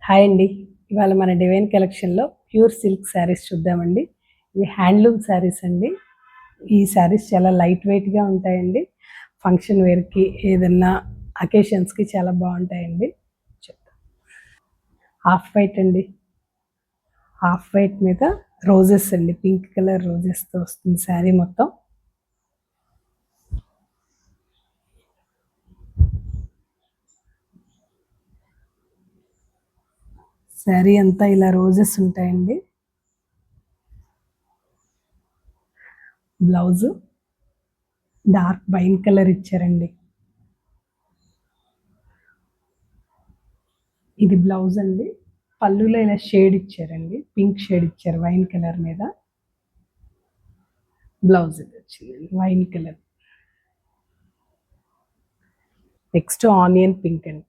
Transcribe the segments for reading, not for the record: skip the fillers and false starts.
Hi అండి. ఇవాళ మన డివైన్ కలెక్షన్‌లో ప్యూర్ సిల్క్ శారీస్ చూద్దామండి. ఇవి హ్యాండ్లూమ్ శారీస్ అండి. ఈ శారీస్ చాలా లైట్ వెయిట్‌గా ఉంటాయండి. ఫంక్షన్ వేర్‌కి ఏదన్నా అకేషన్స్‌కి చాలా బావుంటాయండి. చెప్తా. హాఫ్ వైట్ అండి. హాఫ్ వైట్ మీద రోజెస్ అండి. పింక్ కలర్ రోజెస్‌తో వస్తుంది శారీ మొత్తం. శారీ అంతా ఇలా రోజెస్ ఉంటాయండి. బ్లౌజు డార్క్ వైన్ కలర్ ఇచ్చారండి. ఇది బ్లౌజ్ అండి. పళ్ళులో ఇలా షేడ్ ఇచ్చారండి. పింక్ షేడ్ ఇచ్చారు వైన్ కలర్ మీద. బ్లౌజ్ ఇది వచ్చిందండి wine colour. Next onion pink అండి.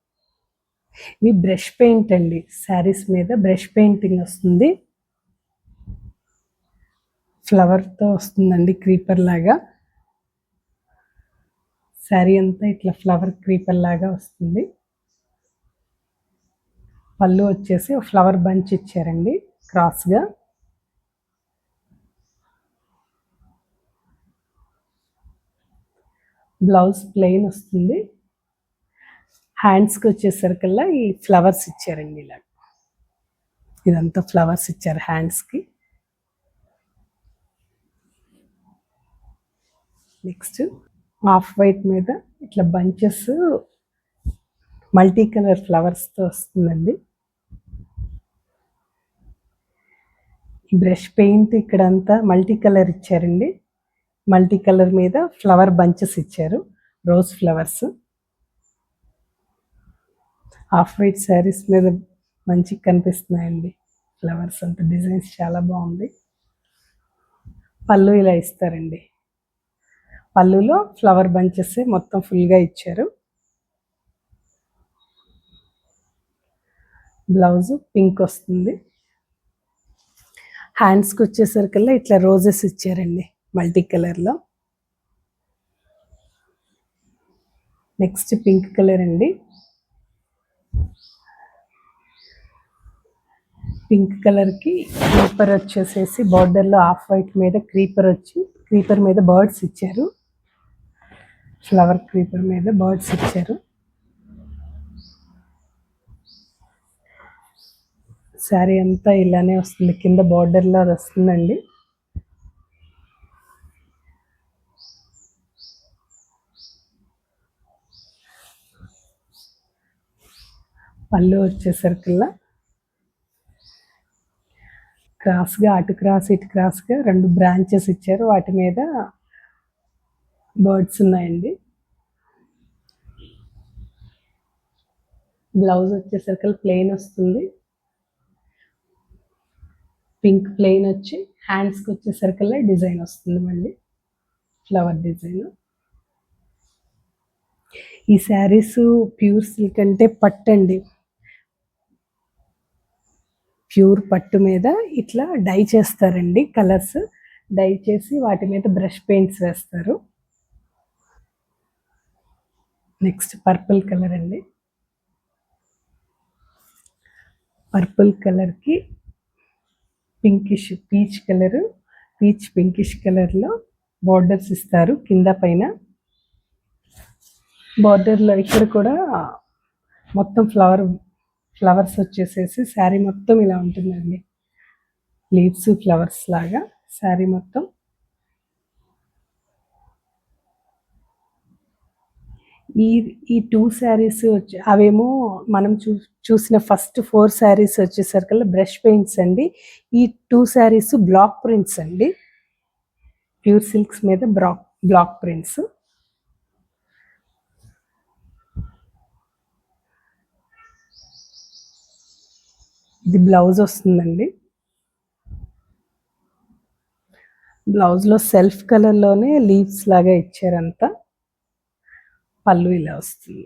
ఇవి బ్రష్ పెయింట్ అండి. శారీస్ మీద బ్రష్ పెయింటింగ్ వస్తుంది. ఫ్లవర్తో వస్తుందండి క్రీపర్ లాగా. శారీ అంతా ఇట్లా ఫ్లవర్ క్రీపర్ లాగా వస్తుంది. పళ్ళు వచ్చేసి ఫ్లవర్ బంచ్ ఇచ్చారండి క్రాస్గా. బ్లౌజ్ ప్లెయిన్ వస్తుంది. హ్యాండ్స్కి వచ్చేసరికల్లా ఈ ఫ్లవర్స్ ఇచ్చారండి ఇలా. ఇదంతా ఫ్లవర్స్ ఇచ్చారు హ్యాండ్స్కి. నెక్స్ట్ హాఫ్ వైట్ మీద ఇట్లా బంచెస్ మల్టీ కలర్ ఫ్లవర్స్తో వస్తుందండి. బ్రష్ పెయింట్ ఇక్కడంతా మల్టీ కలర్ ఇచ్చారండి. మల్టీ కలర్ మీద ఫ్లవర్ బంచెస్ ఇచ్చారు, rose flowers. Half white saris మీద మంచిగా కనిపిస్తున్నాయండి ఫ్లవర్స్ అంతా. డిజైన్స్ చాలా బాగుంది. పళ్ళు ఇలా ఇస్తారండి. పళ్ళులో ఫ్లవర్ బంచెస్ మొత్తం ఫుల్గా ఇచ్చారు. బ్లౌజ్ పింక్ వస్తుంది. హ్యాండ్స్కి వచ్చేసరికల్లా ఇట్లా రోజెస్ ఇచ్చారండి మల్టీ కలర్లో. నెక్స్ట్ పింక్ కలర్ అండి. పింక్ కలర్కి క్రీపర్ వచ్చేసేసి బార్డర్లో హాఫ్ వైట్ మీద క్రీపర్ వచ్చి క్రీపర్ మీద బర్డ్స్ ఇచ్చారు. ఫ్లవర్ క్రీపర్ మీద బర్డ్స్ ఇచ్చారు. శారీ అంతా ఇలానే వస్తుంది. కింద బార్డర్లో వస్తుందండి. పళ్ళు వచ్చేసరికల్లా క్రాస్గా అటు క్రాస్ ఇటు క్రాస్గా రెండు బ్రాంచెస్ ఇచ్చారు. వాటి మీద బర్డ్స్ ఉన్నాయండి. బ్లౌజ్ వచ్చేసరికి ప్లెయిన్ వస్తుంది. పింక్ ప్లెయిన్ వచ్చి హ్యాండ్స్కి వచ్చేసరికల్లా డిజైన్ వస్తుంది మళ్ళీ ఫ్లవర్ డిజైన్. ఈ శారీస్ ప్యూర్ సిల్క్ అంటే పట్టు అండి. ప్యూర్ పట్టు మీద ఇట్లా డై చేస్తారండి. కలర్స్ డై చేసి వాటి మీద బ్రష్ పెయింట్స్ వేస్తారు. నెక్స్ట్ పర్పుల్ కలర్ అండి. పర్పుల్ కలర్కి pinkish peach colour, peach pinkish కలర్లో బార్డర్స్ ఇస్తారు కింద పైన. బార్డర్లో ఇక్కడ కూడా మొత్తం ఫ్లవర్స్ వచ్చేసేసి శారీ మొత్తం ఇలా ఉంటుందండి. లీవ్స్ ఫ్లవర్స్ లాగా శారీ మొత్తం. ఈ టూ శారీస్ వచ్చి అవేమో మనం చూసిన ఫస్ట్ 4 శారీస్ వచ్చేసరికల్లా బ్రష్ పెయింట్స్ అండి. ఈ టూ శారీస్ బ్లాక్ ప్రింట్స్ అండి. ప్యూర్ సిల్క్స్ మీద బ్లాక్ ప్రింట్స్. ఇది బ్లౌజ్ వస్తుందండి. బ్లౌజ్లో సెల్ఫ్ కలర్లోనే లీవ్స్ లాగా ఇచ్చారంతా. పళ్ళు ఇలా వస్తుంది.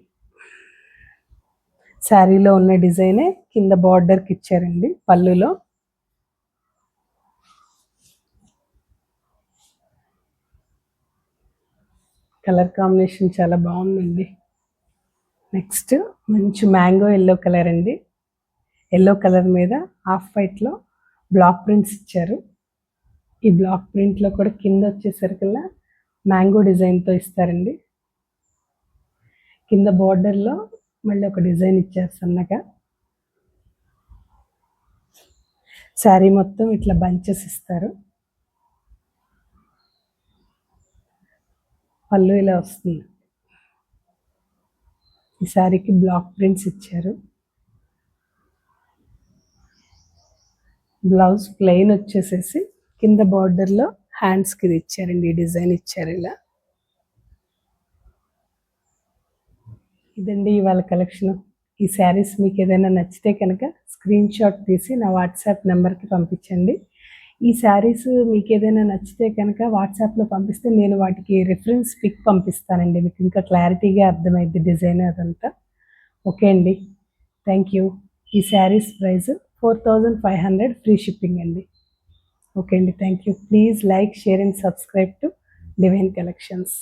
శారీలో ఉన్న డిజైనే కింద బార్డర్కి ఇచ్చారండి పళ్ళులో. కలర్ కాంబినేషన్ చాలా బాగుందండి. నెక్స్ట్ మంచి మ్యాంగో ఎల్లో కలర్ అండి. ఎల్లో కలర్ మీద హాఫ్ వైట్లో బ్లాక్ ప్రింట్స్ ఇచ్చారు. ఈ బ్లాక్ ప్రింట్లో కూడా కింద వచ్చేసరికల్లా మ్యాంగో డిజైన్తో ఇస్తారండి. కింద బార్డర్లో మళ్ళీ ఒక డిజైన్ ఇచ్చారు సన్నగా. శారీ మొత్తం ఇట్లా బంచెస్ ఇస్తారు. పళ్ళు ఇలా వస్తుంది. ఈ శారీకి బ్లాక్ ప్రింట్స్ ఇచ్చారు. బ్లౌజ్ ప్లెయిన్ వచ్చేసేసి కింద బార్డర్లో హ్యాండ్స్కి ఇది ఇచ్చారండి, ఈ డిజైన్ ఇచ్చారు ఇలా. ఇదండి ఇవాళ కలెక్షన్. ఈ శారీస్ మీకు ఏదైనా నచ్చితే కనుక స్క్రీన్ షాట్ తీసి నా వాట్సాప్ నెంబర్కి పంపించండి. ఈ శారీస్ మీకు ఏదైనా నచ్చితే కనుక వాట్సాప్లో పంపిస్తే నేను వాటికి రిఫరెన్స్ పిక్ పంపిస్తానండి, మీకు ఇంకా క్లారిటీగా అర్థమైద్ది డిజైన్ అదంతా. ఓకే అండి, థ్యాంక్ యూ. ఈ శారీస్ ప్రైస్ 4500 ఫ్రీ షిప్పింగ్ అండి. ఓకే అండి, thank you. Please like, share and subscribe to divine collections.